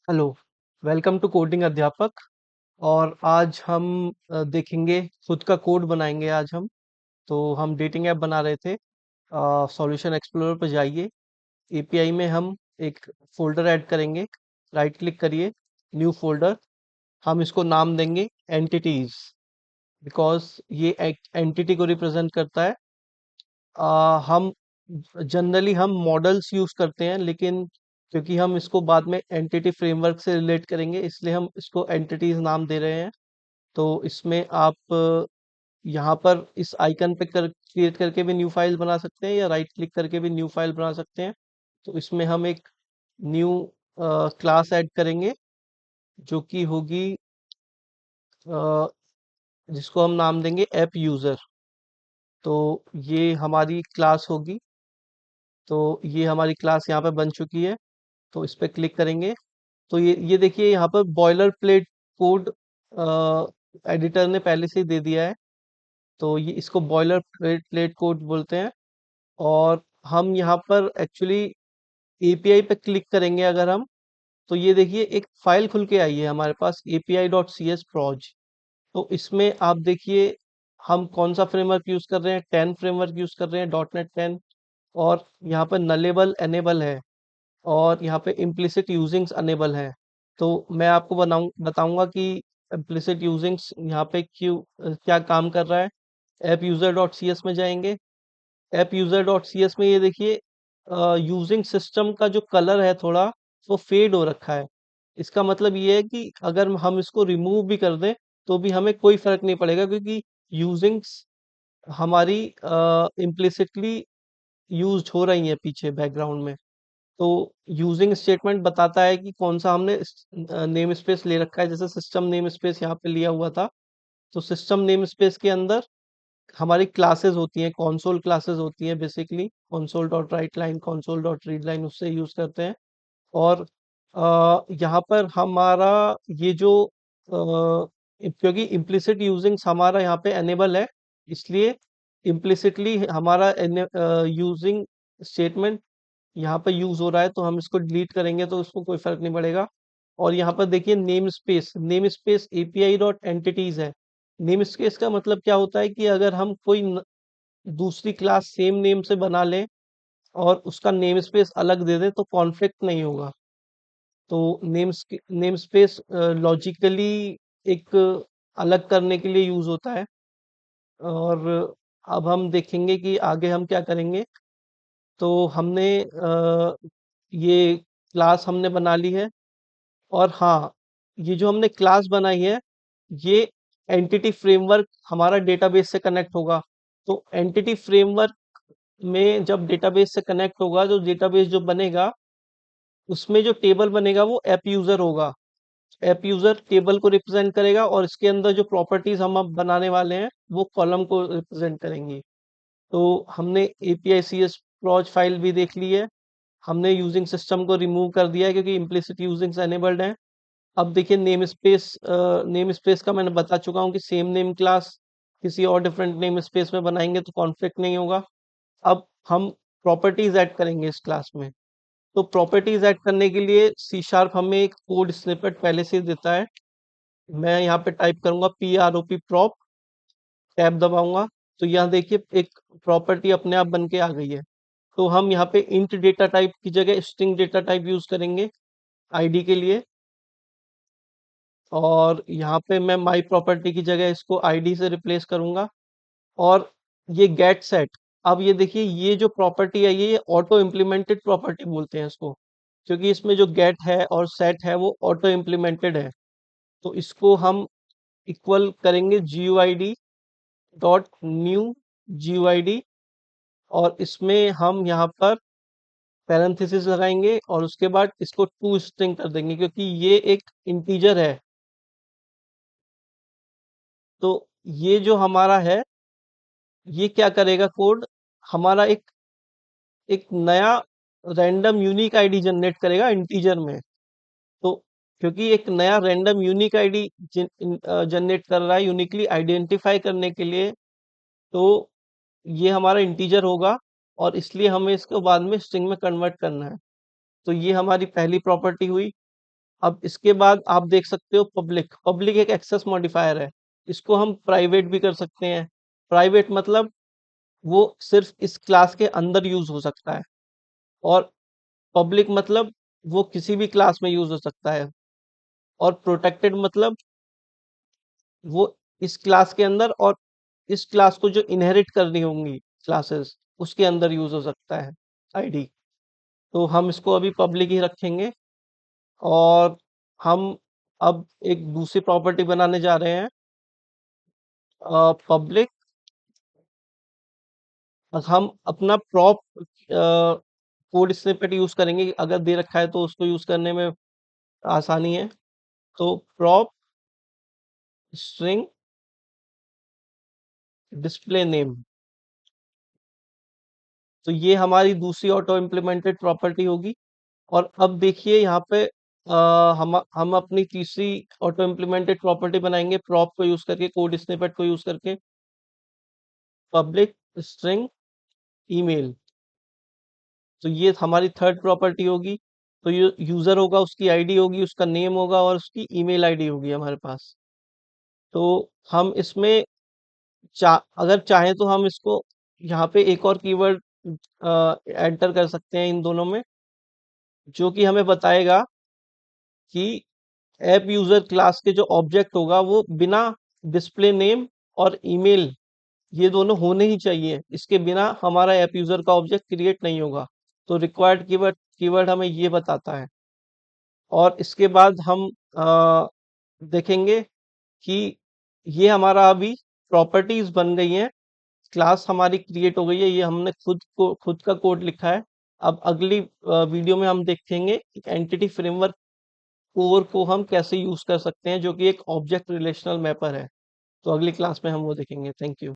Hello. Welcome to coding अध्यापक। और आज हम देखेंगे, खुद का कोड बनाएंगे आज हम। तो हम डेटिंग ऐप बना रहे थे। सॉल्यूशन एक्सप्लोरर पर जाइए। एपीआई में हम एक फोल्डर ऐड करेंगे। राइट क्लिक करिए, न्यू फोल्डर। हम इसको नाम देंगे एंटिटीज, बिकॉज ये एक एंटिटी को रिप्रेजेंट करता है। हम जनरली हम मॉडल्स यूज करते हैं, लेकिन क्योंकि हम इसको बाद में एंटिटी फ्रेमवर्क से रिलेट करेंगे, इसलिए हम इसको एंटिटीज नाम दे रहे हैं। तो इसमें आप यहाँ पर इस आइकन पे कर क्रिएट करके भी न्यू फाइल बना सकते हैं, या राइट क्लिक करके भी न्यू फाइल बना सकते हैं। तो इसमें हम एक न्यू क्लास ऐड करेंगे, जो कि होगी अ, जिसको हम नाम देंगे ऐप यूजर। तो ये हमारी क्लास होगी। तो ये हमारी क्लास यहाँ पे बन चुकी है। तो इस पे क्लिक करेंगे, तो ये देखिए यहाँ पर बॉयलर प्लेट कोड एडिटर ने पहले से ही दे दिया है। तो ये इसको बॉयलर प्लेट कोड बोलते हैं। और हम यहाँ पर एक्चुअली एपीआई पे क्लिक करेंगे अगर हम, तो ये देखिए एक फाइल खुल के आई है हमारे पास, api.cs proj। तो इसमें आप देखिए हम कौन सा फ्रेमवर्क यूज कर रहे हैं, 10 फ्रेमवर्क यूज कर रहे हैं, .NET 10। और यहाँ पर नलेबल एनेबल है, और यहाँ पे इम्प्लिसिट यूजिंग्स अनेबल है। तो मैं आपको बताऊंगा कि इम्प्लिसिट यूजिंग्स यहाँ पे क्या काम कर रहा है। App user dot C S में जाएंगे। App user dot C S में ये देखिए यूजिंग सिस्टम का जो कलर है थोड़ा, वो फेड हो रखा है। इसका मतलब ये है कि अगर हम इसको रिमूव भी कर दें तो भी हमें कोई फर्क नहीं पड़ेगा, क्योंकि यूजिंग्स हमारी इम्प्लिसिटली यूज हो रही है पीछे बैकग्राउंड में। तो यूजिंग स्टेटमेंट बताता है कि कौन सा हमने नेम स्पेस ले रखा है। जैसे सिस्टम नेम स्पेस यहाँ पे लिया हुआ था, तो सिस्टम नेम स्पेस के अंदर हमारी क्लासेस होती हैं, कंसोल क्लासेस होती हैं basically. Console dot right line, console dot read line, उससे यूज करते हैं। और यहाँ पर हमारा ये जो क्योंकि इम्प्लिसिट यूजिंग्स हमारा यहाँ पे एनेबल है, इसलिए इम्प्लिसिटली हमारा यूजिंग स्टेटमेंट यहाँ पे यूज हो रहा है। तो हम इसको डिलीट करेंगे तो उसको कोई फर्क नहीं पड़ेगा। और यहाँ पर देखिए name space API dot entities है। नेम स्पेस का मतलब क्या होता है कि अगर हम कोई दूसरी क्लास सेम नेम से बना लें और उसका नेम स्पेस अलग दे दें, तो कॉन्फ्लिक्ट नहीं होगा। तो नेम स्पेस लॉजिकली एक अलग करने के लिए यूज होता है। और अब हम देखेंगे कि आगे हम क्या करेंगे। तो हमने ये क्लास हमने बना ली है। और हाँ, ये जो हमने क्लास बनाई है, ये एंटिटी फ्रेमवर्क हमारा डेटाबेस से कनेक्ट होगा। तो एंटिटी फ्रेमवर्क में जब डेटाबेस से कनेक्ट होगा, जो डेटाबेस जो बनेगा, उसमें जो टेबल बनेगा वो ऐप यूजर होगा। ऐप यूजर टेबल को रिप्रेजेंट करेगा, और इसके अंदर जो प्रॉपर्टीज हम अब बनाने वाले हैं वो कॉलम को रिप्रेजेंट करेंगी। तो हमने API C S proj file भी देख ली है। हमने यूजिंग सिस्टम को रिमूव कर दिया है क्योंकि इम्प्लिसिट यूजिंग्स एनेबल्ड है। अब देखिए नेम स्पेस का मैंने बता चुका हूँ कि सेम नेम क्लास किसी और डिफरेंट नेम स्पेस में बनाएंगे तो कॉन्फ्लिक्ट नहीं होगा। अब हम प्रॉपर्टीज ऐड करेंगे इस क्लास में। तो प्रॉपर्टीज ऐड करने के लिए सी शार्प हमें एक कोड स्निपेट पहले से ही देता है। मैं यहाँ पे टाइप करूंगा prop टैब दबाऊंगा, तो यहाँ देखिए एक प्रॉपर्टी अपने आप बन के आ गई है। तो हम यहाँ पे इंट डेटा टाइप की जगह स्ट्रिंग डेटा टाइप यूज करेंगे आईडी के लिए। और यहाँ पे मैं माई प्रॉपर्टी की जगह इसको आईडी से रिप्लेस करूंगा। और ये गेट सेट, अब ये देखिए ये जो प्रॉपर्टी है, ये ऑटो इम्प्लीमेंटेड प्रॉपर्टी बोलते हैं इसको, क्योंकि इसमें जो गेट है और सेट है वो ऑटो इम्प्लीमेंटेड है। तो इसको हम इक्वल करेंगे GUID डॉट न्यू GUID। और इसमें हम यहाँ पर पैरेंथेसिस लगाएंगे, और उसके बाद इसको टू स्ट्रिंग कर देंगे, क्योंकि ये एक इंटीजर है। तो ये जो हमारा है, ये क्या करेगा कोड, हमारा एक एक नया रैंडम यूनिक आईडी जनरेट करेगा इंटीजर में। तो क्योंकि एक नया रैंडम यूनिक आईडी जनरेट कर रहा है यूनिकली आइडेंटिफाई करने के लिए, तो ये हमारा इंटीजर होगा, और इसलिए हमें इसको बाद में स्ट्रिंग में कन्वर्ट करना है। तो ये हमारी पहली प्रॉपर्टी हुई। अब इसके बाद आप देख सकते हो पब्लिक। पब्लिक एक एक्सेस मॉडिफायर है। इसको हम प्राइवेट भी कर सकते हैं। प्राइवेट मतलब वो सिर्फ इस क्लास के अंदर यूज हो सकता है। और पब्लिक मतलब वो किसी भी क्लास में यूज हो सकता है। और प्रोटेक्टेड मतलब वो इस क्लास के अंदर और इस क्लास को जो इनहेरिट करनी होंगी क्लासेस उसके अंदर यूज हो सकता है आईडी। तो हम इसको अभी पब्लिक ही रखेंगे। और हम अब एक दूसरी प्रॉपर्टी बनाने जा रहे हैं, पब्लिक। हम अपना प्रॉप कोड स्निपेट यूज करेंगे, अगर दे रखा है तो उसको यूज करने में आसानी है। तो प्रॉप स्ट्रिंग डिस्प्ले नेम। तो ये हमारी दूसरी ऑटो इम्प्लीमेंटेड प्रॉपर्टी होगी। और अब देखिए यहाँ पे हम अपनी तीसरी ऑटो इम्प्लीमेंटेड प्रॉपर्टी बनाएंगे प्रॉप को यूज करके, कोड स्निपेट को यूज करके। Public string email. तो ये हमारी थर्ड प्रॉपर्टी होगी। तो ये यूजर होगा, उसकी आईडी होगी, उसका नेम होगा और उसकी ईमेल आईडी होगी हमारे पास। तो हम इसमें अगर चाहें तो हम इसको यहाँ पे एक और कीवर्ड एंटर कर सकते हैं इन दोनों में, जो कि हमें बताएगा कि ऐप यूजर क्लास के जो ऑब्जेक्ट होगा वो बिना डिस्प्ले नेम और ईमेल, ये दोनों होने ही चाहिए, इसके बिना हमारा ऐप यूजर का ऑब्जेक्ट क्रिएट नहीं होगा। तो रिक्वायर्ड कीवर्ड कीवर्ड हमें ये बताता है। और इसके बाद हम देखेंगे कि ये हमारा अभी प्रॉपर्टीज बन गई हैं, क्लास हमारी क्रिएट हो गई है, ये हमने खुद का कोड लिखा है। अब अगली वीडियो में हम देखेंगे कि एंटिटी फ्रेमवर्क कोर को हम कैसे यूज कर सकते हैं, जो कि एक ऑब्जेक्ट रिलेशनल मैपर है। तो अगली क्लास में हम वो देखेंगे। Thank you.